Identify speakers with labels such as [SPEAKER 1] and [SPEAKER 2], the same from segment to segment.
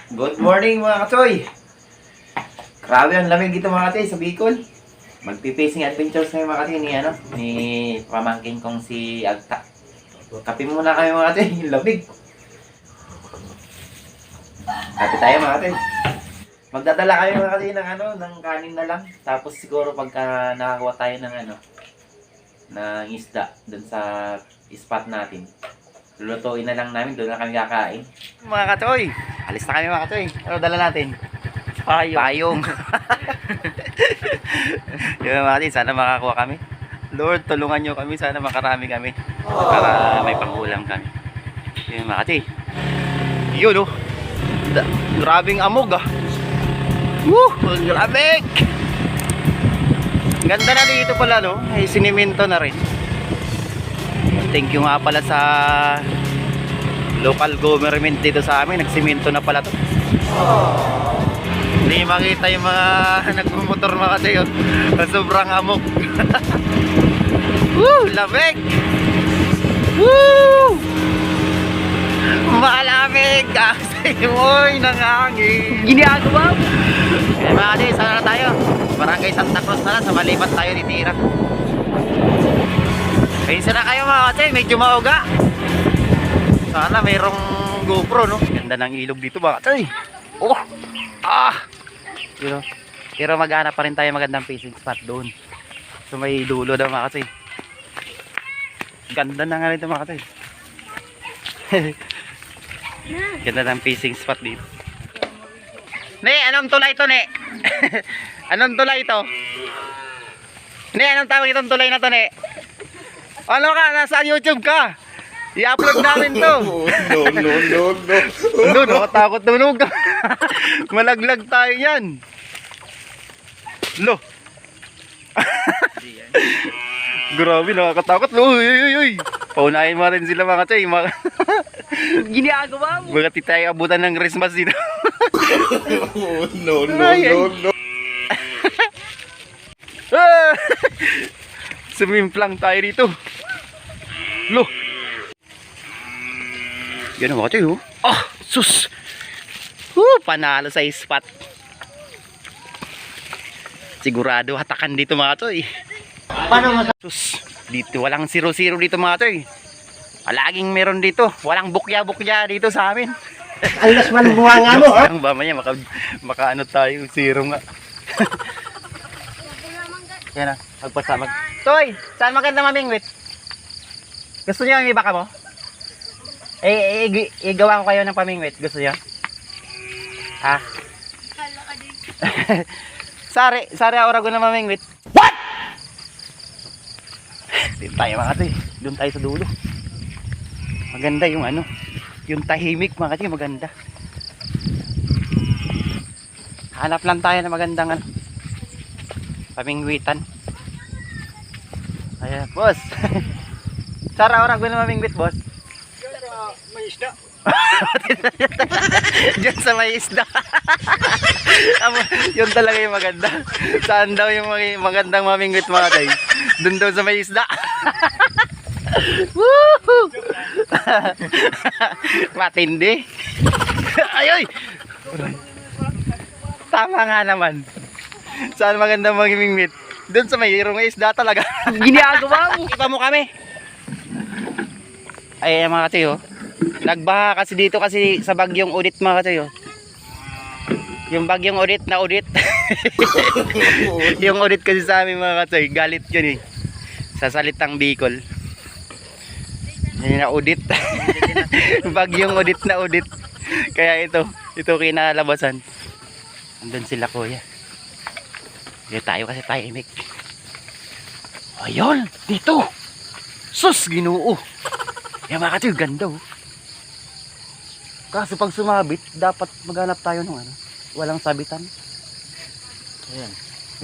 [SPEAKER 1] Good morning mga katoy! Grabe ang lamig dito mga katoy sa Bicol. Magpipacing adventures na yung mga katoy ni pamangkin kong si Agta. Kape muna kami mga katoy, yung lamig. Kape tayo mga katoy. Magdadala kayo mga katoy ng kanin na lang. Tapos siguro pagka nakakuha tayo ng isda dun sa spot natin, lulutuin na lang namin, doon na kami kakain. Mga katoy, alis na kami mga katoy. Ano dala natin? Payong. Yung mga katoy, sana makakuha kami. Lord, tulungan nyo kami, sana makarami kami. Para may pangulam kami. Yung mga katoy. Yun oh. Grabing amog ah. Woo! Grabe! Ganda na dito pala no. Ay sinimento na rin. Thank you nga pala sa local government dito sa amin. Nagsimento na pala to. Hindi makita yung mga nagmumotor mga kasi yun. Sobrang amok. Woo! Lamig! Woo! Malamig! Kasi mo'y nangangin.
[SPEAKER 2] Ginagawa mo?
[SPEAKER 1] Eh mga kasi, saan na tayo? Barangay Santa Cruz na lang. Sa malipat tayo ditira. Pinsa na kayo mga kasi, medyo mauga. Sana mayroong GoPro no. Ganda ng ilog dito mga kasi. Oh! Ah! You know, pero maghanap pa rin tayo magandang fishing spot doon. So may dulo daw mga kasi. Ganda na nga rin ito mga kasi. Ganda ng fishing spot dito. Ne, anong tulay ito ne? Anong tulay ito? Ne, anong tawag itong tulay na to ne? Ano ka? Nasa YouTube ka? I-upload namin to.
[SPEAKER 3] No.
[SPEAKER 1] Ano, nakatakot tunog ka. Malaglag tayo yan. Lo. Grabe, nakakatakot. Uy. Paunahin mo rin sila mga chay.
[SPEAKER 2] Ginagawa mo?
[SPEAKER 1] Mga tayo abutan ng Christmas dito.
[SPEAKER 3] No.
[SPEAKER 1] Sumimplang tayo dito. Lo. Yan ang mga chay oh. Ah, sus. Panalo sa spot. Sigurado hatakan dito mga chay. Paano sus. Dito walang 0-0 dito mga chay. Palaging meron dito. Walang bukya-bukya dito sa amin.
[SPEAKER 2] Alas man buha nga mo, ha?
[SPEAKER 1] Ang mamaya maka ano tayo, 0 nga. Yan na, magpasamag. Toy, saan maganda mamingwit? Gusto niyo ang iba ka mo? Igawa ko kayo ng pamingwit. Gusto niyo? Ha? Sari orago na mamingwit. What? Dito tayo mga toy. Doon tayo sa dulo. Maganda yung ano, yung tahimik mga kasi maganda. Hanap lang tayo ng magandang ano, pamingwitan. Ayan, boss. Sara orang gue na mamingwit, boss.
[SPEAKER 2] May isda.
[SPEAKER 1] Diyan sa may isda. Yun talaga yung maganda. Saan daw yung magandang mamingwit mga tayo? Doon daw sa may isda. Woohoo! Matindi. Ay! Tama nga naman. Saan maganda mamingwit? Doon sa mayroong isda talaga.
[SPEAKER 2] Ginagawa mo?
[SPEAKER 1] Ipa mo kami. Ay mga katiyo. Nagbaha kasi dito kasi sa bagyong Udit mga katiyo. Yung bagyong Udit na Udit. Yung Udit kasi sa amin mga katiyo. Galit yun eh. Sa salitang Bicol. Yan na Udit. Bagyong Udit na Udit. Kaya ito kinalabasan. Andun sila kuya. Dito tayo kasi tahimik. Ayun, dito. Sus, Ginoo. Yan mga katiyo, ganda oh. Kaso pag sumabit, dapat maghanap tayo ng ano, walang sabitan. Ayan.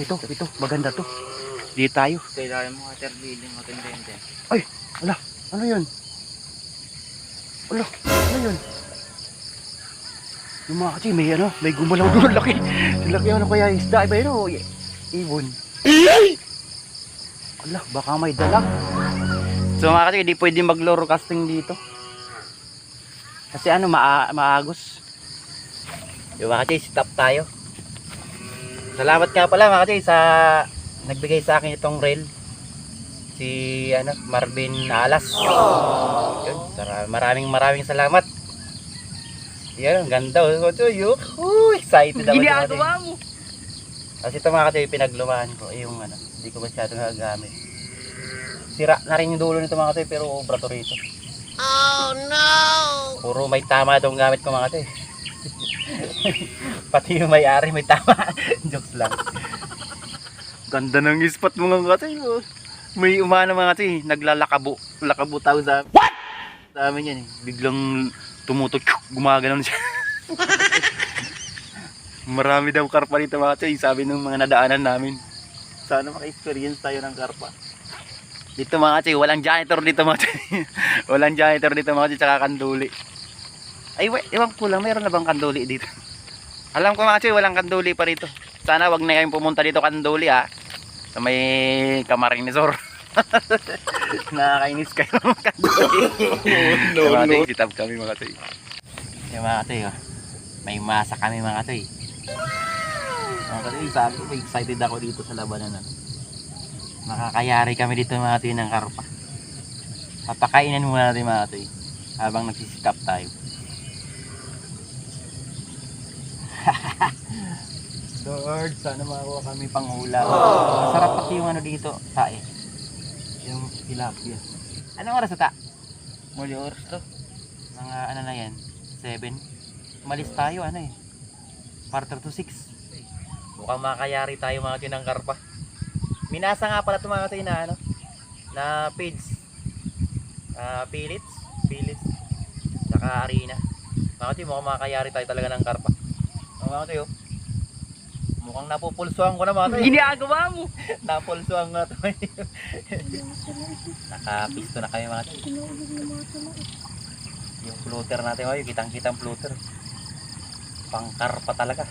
[SPEAKER 1] Ito, maganda to. Dito tayo.
[SPEAKER 2] Kailangan mo water building o tendente.
[SPEAKER 1] Ay, ala, ano yun? Ala, ano yun? Yung mga katiyo, may gumalaw doon, laki. Laki ano kaya isda, iba yun o, ibon. Ala, baka may dalag. So mga katiyo, hindi pwede mag-lure casting dito. Kasi ano, maagos. Yung mga katoy, stop tayo. Salamat nga pala mga katoy sa nagbigay sa akin itong reel. Si Marvin Alas. Yun, maraming salamat. Yan, ang ganda. Excited ako.
[SPEAKER 2] Ginagawa mo.
[SPEAKER 1] Kasi ito mga katoy, pinaglumaan ko. Yung hindi ko masyadong nagagamit. Sira na rin yung dulo nito mga katoy, pero obra to rito.
[SPEAKER 3] Oh no!
[SPEAKER 1] Puro may tama itong gamit ko mga katoy. Pati yung may-ari may tama. Jokes lang. Ganda ng spot mga katoy. May umano mga katoy, naglalakabo. Lakabo tao sa amin. What? Sa amin yan eh. Biglang tumutok, gumagano'n siya. Marami daw karpa dito mga katoy, sabi ng mga nadaanan namin. Sana maka-experience tayo ng karpa. Dito mga katoy, walang janitor dito mga katoy. Walang janitor dito mga katoy, tsaka kanduli. Ay, ewan ko lang, mayroon na bang kanduli dito? Alam ko mga katoy, walang kanduli pa rito. Sana wag na kayong pumunta dito kanduli ha. Sa may Camarines Sur. Nakakainis kayo mga kanduli. No. Sitab kami mga katoy. Yung mga katoy, may masa kami mga katoy. Mga katoy, sabi ko, excited ako dito sa labanan. Makakayari kami dito mga katoy ng karpa. Papakainan muna natin mga katoy habang nagsisikap tayo. Lord, sana makakuha kami pang ulam. Masarap pati yung dito, tae. Yung tilapia. Anong oras na ta? Muli oras to. Mga na yan, 7. Malis tayo, quarter to 6. Mukhang makakayari tayo mga tinang karpa. Minasa nga pala ito mga tayo na na page. Philips. Saka Arena. Mga tayo, mukhang makakayari tayo talaga ng karpa. Mga tayo, mukhang napupulsuhan ko na mga tayo.
[SPEAKER 2] Ginagawa mo.
[SPEAKER 1] Napulsuhan nga tayo. Nakapisto na kami mga tayo. Yung floater natin, yung kitang-kitang floater. Pangkarpa talaga.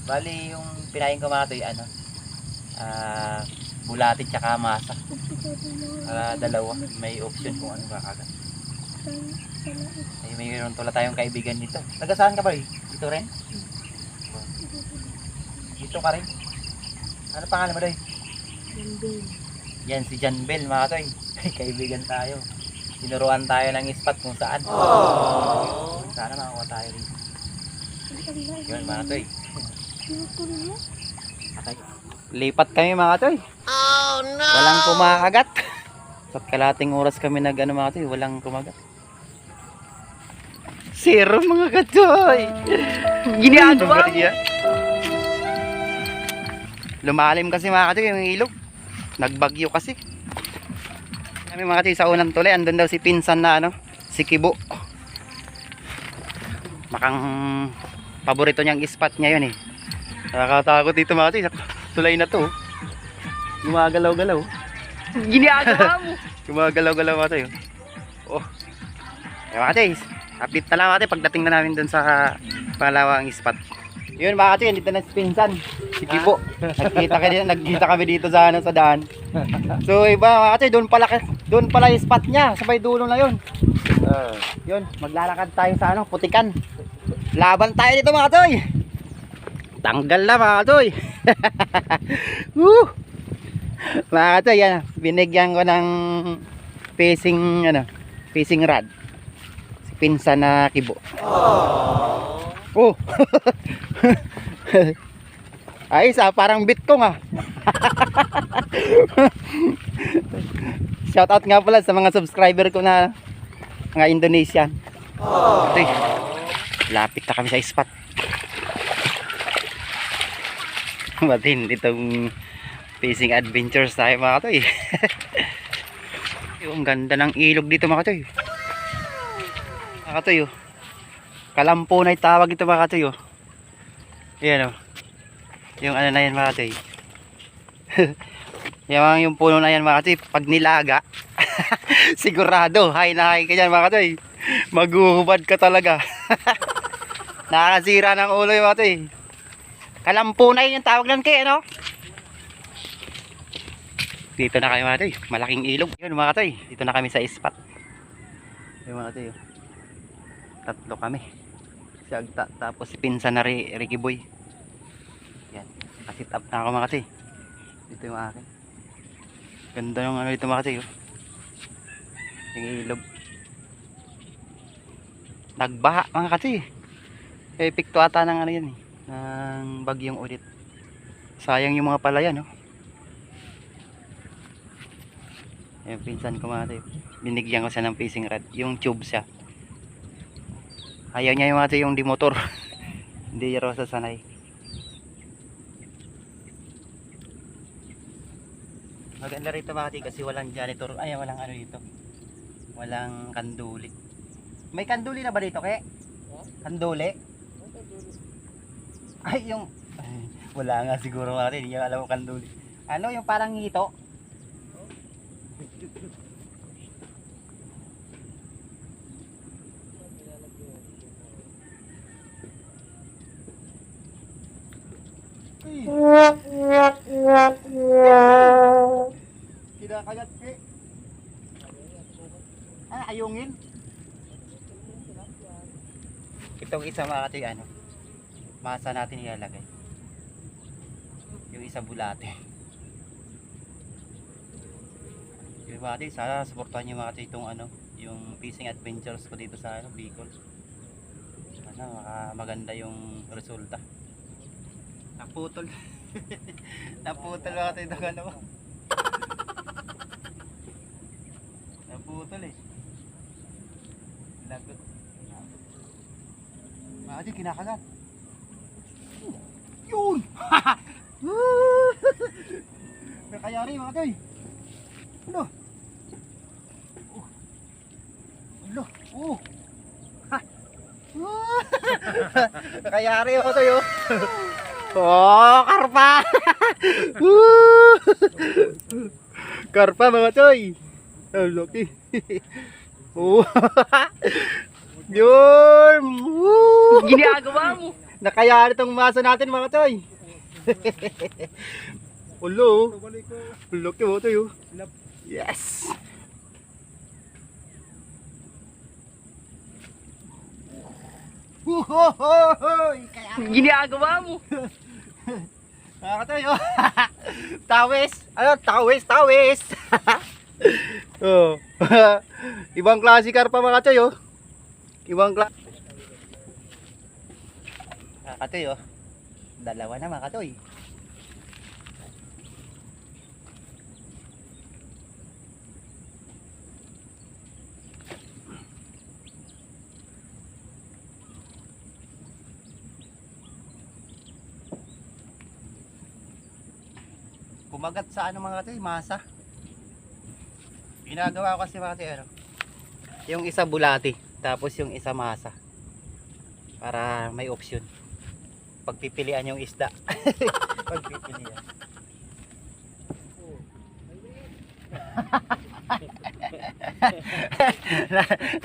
[SPEAKER 1] Bali, yung pinain ko mga tayo, bulati tsaka masa. Dalawa, may option kung ano kakagat. Ay, mayroon tula tayong kaibigan dito. Nagasaan ka ba eh? Dito rin? Dito ka rin? Ano pangalan mo doy? Yan si John Bell mga toy. Kaibigan tayo. Tinuruan tayo ng spot kung saan. Sana makakuha tayo dito. Yun mga toy. Okay. Lipat kami mga toy.
[SPEAKER 3] Oh no!
[SPEAKER 1] Walang kumakagat. Sa kalating oras kami mga toy, walang kumagat. Zero mga katoy.
[SPEAKER 2] Ginagawa mo.
[SPEAKER 1] Lumalim kasi mga katoy yung ilog. Nagbagyo kasi. Kami mga katoy sa unang tulay, andun daw si pinsan na si Kibo. Makang paborito niyang spot niya yun eh. Nakakatakot dito mga katoy. Tulay na to. Gumagalaw-galaw.
[SPEAKER 2] Ginagawa mo.
[SPEAKER 1] Gumagalaw-galaw mga katoy. Oh. Mga katoy, update na lang natin pagdating na namin dun sa pangalawang spot. Yun mga katoy, dito na si pinsan, si Kibo. Nagkita kami dito sa daan. So iba mga katoy, doon pala yung spot niya, sa may dulo na yun. Yun, maglalakad tayo sa Putikan. Laban tayo dito mga katoy. Tanggal na mga katoy. Mga katoy, yan, binigyan ko ng fishing rod. Pinsan na Kibo. Oh. Ay, parang Bitcoin ah. Shout out nga pala sa mga subscriber ko na mga Indonesian. Ito, lapit na kami sa spot. Batin itong fishing adventures tayo mga katoy. Yung ganda ng ilog dito mga katoy. Mga katoy, Kalampunay tawag ito mga katoy. Yan yung na yan mga katoy. Yung puno na yan mga katoy, pag nilaga sigurado hay na hay ka dyan mga katoy. Maghuhubad ka talaga. Nakakasira ng ulo yung mga katoy. Kalampunay yung tawag lang kayo Dito na kami mga katoy, malaking ilog. Yun mga katoy, dito na kami sa spot. Yung mga katoy, tatlo kami.
[SPEAKER 4] Si Agta. Tapos si pinsan na Ricky Boy. Yan. Nakasit up na ako mga kasi. Dito yung akin. Ganda yung ano dito mga kasi. Oh. Yung ilog. Nagbaha mga kasi. Epekto ata ng ano yan eh. Ng bagyong ulit. Sayang yung mga palaya no. Yung pinsan ko mga kasi. Binigyan ko siya ng fishing rod. Yung tube siya. Ayaw niya yung mga kasi yung di motor. Hindi raw sa sanay. Maganda rito mga kasi kasi walang janitor. Ay walang ano dito. Walang kanduli. May kanduli na ba dito ke? Kanduli? Ay yung wala nga siguro mga kasi. Hindi niya alam mo kanduli. Ano yung parang ngito? Kinakayat ke. Ayungin. Itong isa mga katoy ano. Masa natin ilalagay. Yung isa bulate. Yung mga katoy, sana suportahan nyo mga katoy itong ano, yung fishing adventures ko dito sa ano, Bicol. Sana maganda yung resulta. Naputol. Naputol mga katoy itong ano. Naputol eh. Lagot. Mga di kinakagat. Yun! Nakayari mga toy. Ano? Ano? Oh! Nakayari mga toy oh. Oh, karpa! Karpa mga toy. Oh, laki. Oh. Yun. Woo!
[SPEAKER 2] Ginagawa mo.
[SPEAKER 4] Nakayari tong maso natin mga toy. Ulo. Laki mo toy. Yes.
[SPEAKER 2] Ginagawa mo.
[SPEAKER 4] Mga toy. Tawis. Ano? Tawis. Oh. Ibang klase karpa mga toy oh. Ibang klase. Katoy oh. Dalawa na mga katoy. Kumagat sa ano mga katoy, masa. Ginagawa ko kasi mga katoy ano. Yung isa bulati, tapos yung isa masa. Para may option. Pagpipilian yung isda. Pagpipilian.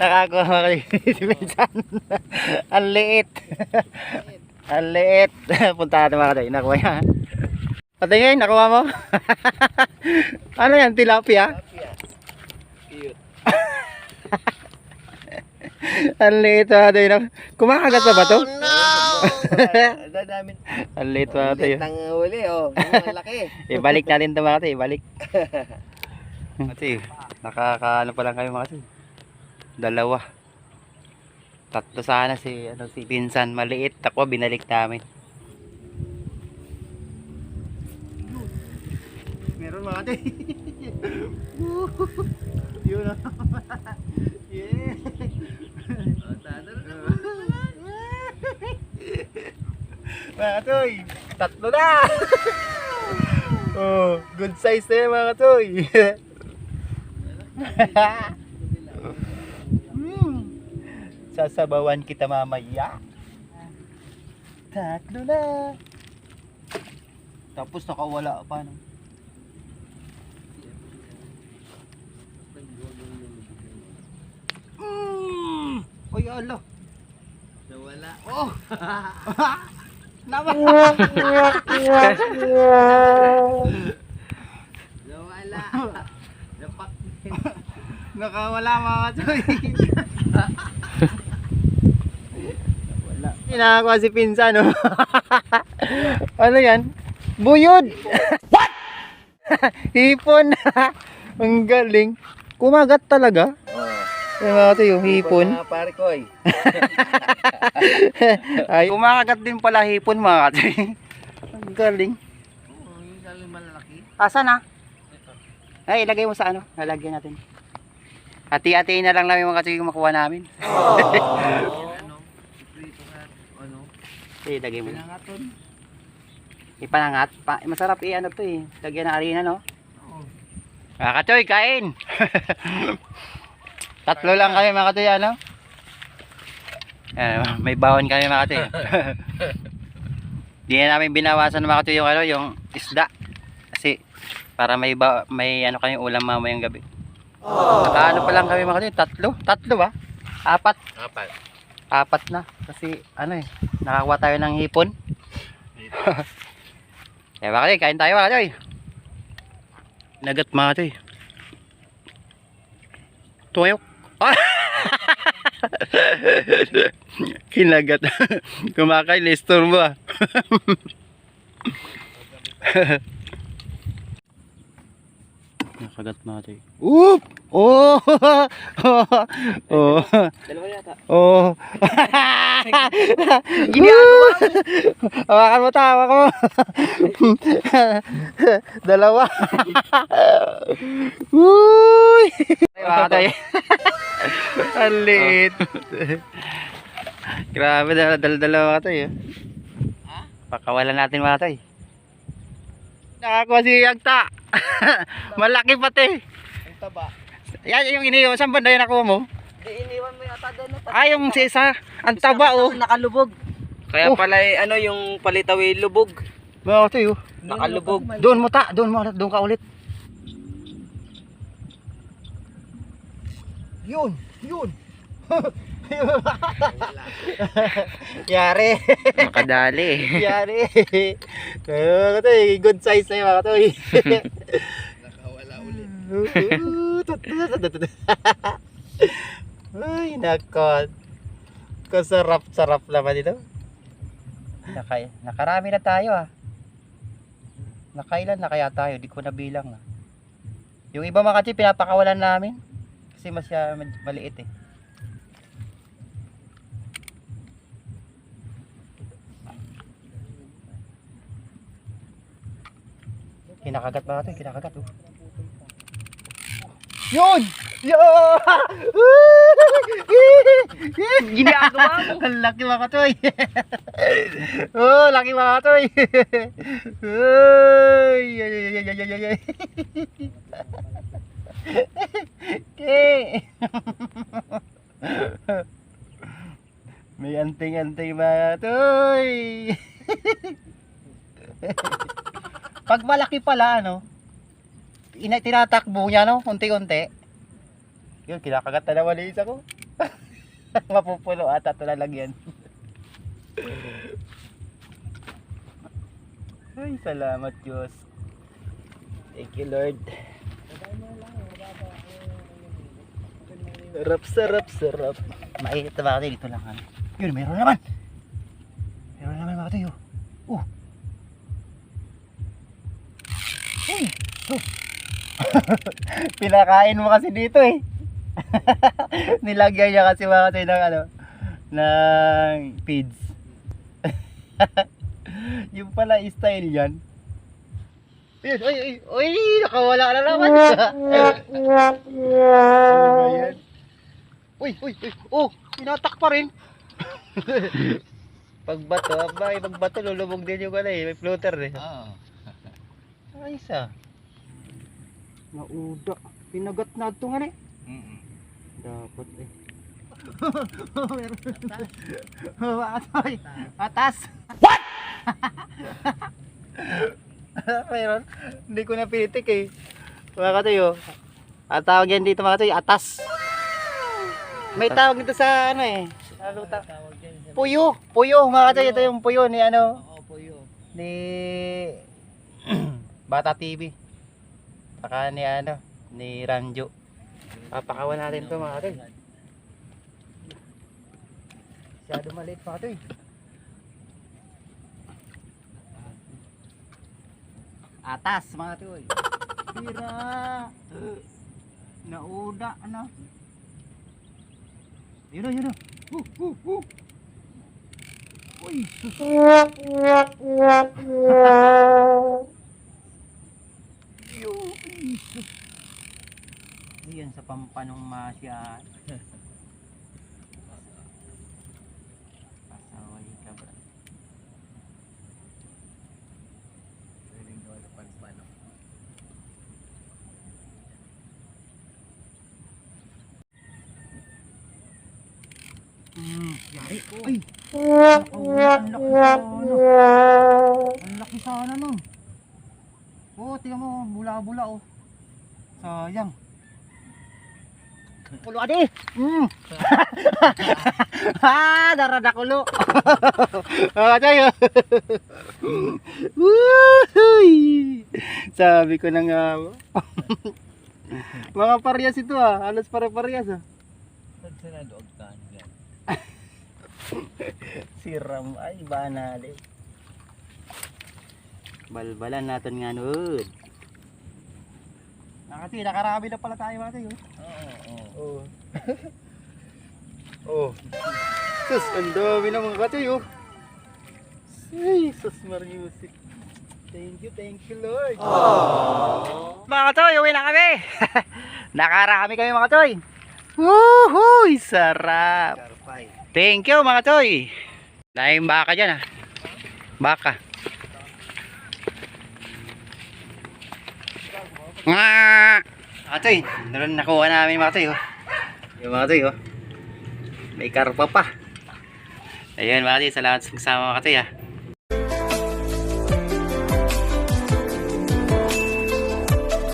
[SPEAKER 4] Nakakuha ka si Pinsan. Ang liit. Ang liit. Punta natin mga katoy. Nakuha niya. Patingin, nakuha mo? Ano yan? Tilapia? Cute. Ang liit mga katoy. Kumakagat pa ba to?
[SPEAKER 3] Oh, no!
[SPEAKER 4] Ang liit mga katoy.
[SPEAKER 5] Nang huli oh, ang laki.
[SPEAKER 4] Ibalik natin ito mga katoy. Ibalik. Kasi nakakaano pa lang kayo mga katoy. Dalawa. Tatlo sana si Pinsan. Maliit. Ako binalik namin. Meron mga katoy. Yun o. Yeah. Mga katoy, tatlo na. Oh, good size na yan mga katoy. Sasabawan kita mamaya. Tatlo na. Tapos nakawala pa no. Oy, ala.
[SPEAKER 5] Nawala.
[SPEAKER 4] Oh. Nawala.
[SPEAKER 5] Nawala. Dapak.
[SPEAKER 4] Nakawala mga katoy. Nawala. Kinakakuha si Pinsa, no? Ano yan? Buyod! What? Hipon! Ang galing. Kumagat talaga. Ay, mga ito yung hipon.
[SPEAKER 5] Mga pare ko eh.
[SPEAKER 4] Ay, kumakagat din pala hipon, mga ito. Ang galing.
[SPEAKER 5] Oo, yung galing malalaki.
[SPEAKER 4] Asan na? Ay, ilagay mo sa ano? Lalagyan natin. Hati-hatiin na lang namin mga kasi yung makuha namin.
[SPEAKER 5] Ano? Prito ka. Ano?
[SPEAKER 4] Ay, ilagay mo na.
[SPEAKER 5] Pinangaton.
[SPEAKER 4] Ipanangat. Masarap i-ano to eh. Lagyan ng harina, no?
[SPEAKER 5] Oo.
[SPEAKER 4] Kakachoy, kain! Tatlo lang kami mga katoy, ano? May bawon kami mga katoy. Di na namin binawasan mga katoy yung, ano, yung isda. Kasi para may ano kayong ulam mamayang gabi. Nakaano pa lang kami mga katoy, tatlo ba? Apat na. Kasi ano eh, nakakuha tayo ng hipon. Kaya mga katoy, kain tayo mga katoy. Nagat mga katoy. Tuyok. Kinagat. Kumakain, listor mo ah. Nakagat mga tayo. Oop! Oh! Oh!
[SPEAKER 5] Dalawa yata.
[SPEAKER 4] Oh!
[SPEAKER 2] Ginagawa mo.
[SPEAKER 4] Hawakan mo ta, hawakan mo. Dalawa. Uy! Mga tayo. Ang liit. Grabe, dalawa mga tayo. Pakawalan natin mga tayo. Nakakuha si Agta. Malaki pati.
[SPEAKER 5] Ang taba.
[SPEAKER 4] Yan yung iniwan. Saan banda yung nakuha mo?
[SPEAKER 5] Di iniwan mo yata doon.
[SPEAKER 4] Ay, yung si isa. Ang taba oh.
[SPEAKER 5] Nakalubog. Kaya
[SPEAKER 4] Oh.
[SPEAKER 5] pala eh, ano yung palitawi lubog.
[SPEAKER 4] Mga tayo.
[SPEAKER 5] Nakalubog.
[SPEAKER 4] Doon ka ulit. Yun. Yari.
[SPEAKER 1] Makadali.
[SPEAKER 4] Yari. Kaya ito good size na yung mga ito.
[SPEAKER 5] Nakawala ulit.
[SPEAKER 4] Ay, nako. Kasarap-sarap naman ito. Nakarami na tayo ah. Nakailan na kaya tayo? Di ko nabilang ah. Yung iba mga kasi pinapakawalan namin. Kasi maliit eh. Kinakagat ba ito? Kinakagat oh. Yun! Yun!
[SPEAKER 2] Ginagawa mo.
[SPEAKER 4] Ang laki mga katoy. Oh, laki mga katoy. Ay, ay, ay, ay, ay, ay, ay. Okay. May anting-anting mga katoy. Pag malaki pala, ano, tinatakbo niya, no, unti-unti. Yun, kinakagat na naman isa ko. Mapupulo ata ito lalagyan. Ay, salamat Diyos. Thank you Lord. Sarap. Mainit na ba kasi dito lang, ano. Yun, meron naman mga tayo. Pinakain mo kasi dito eh. Nilagyan niya kasi mga tayo ng ano, ng feeds. Yung pala style yan. Ay, nakawala na naman. Ano ba yan? Uy, oh, pinatak pa rin. Pagbato, lulubog din yung may floater eh. Ayos ah. Nauda. Pinagat na ito nga eh. Dapat eh. Atas. What? Meron. Hindi ko napitik eh. Mga katayo. Ang tawag yan dito mga katayo, atas. May tawag dito sa ano eh. Ano ta? Puyo mga katayo. Ito yung puyo ni ano.
[SPEAKER 5] Oo, puyo.
[SPEAKER 4] Ni Bata TV. Saka ni ano, ni Ranjo. Papakawan natin to mga katoy. Masyado maliit mga katoy. Atas mga toy. Tira. Nauda ano. Yun o, yun o. Uy. Yan sa pampanong masya. Pasaway ka ba? Yari. Ay! Ang laki sana nun. Oo, tingnan mo, bula-bula oh. Sayang. Kulo adi. Darada kulo. Tayo. Sabi ko na nga. Mga parehas ito halos pare-parehas Siram ay banali. Balbalan natin nga noon. Nakarami na pala tayo mga tayo. Oo. Oh. Sus, ang dami na mga katoy oh. Ay, sus music. Thank you Lord. Mga katoy, uwi na kami. Nakarami kami mga katoy. Woohoo, sarap. Thank you mga katoy. Dahil baka dyan Baka. Nga! Katoy, naroon nakuha namin mga katoy Yung mga katoy may karpa pa. Ayun mga katoy, salamat sa kasama mga katoy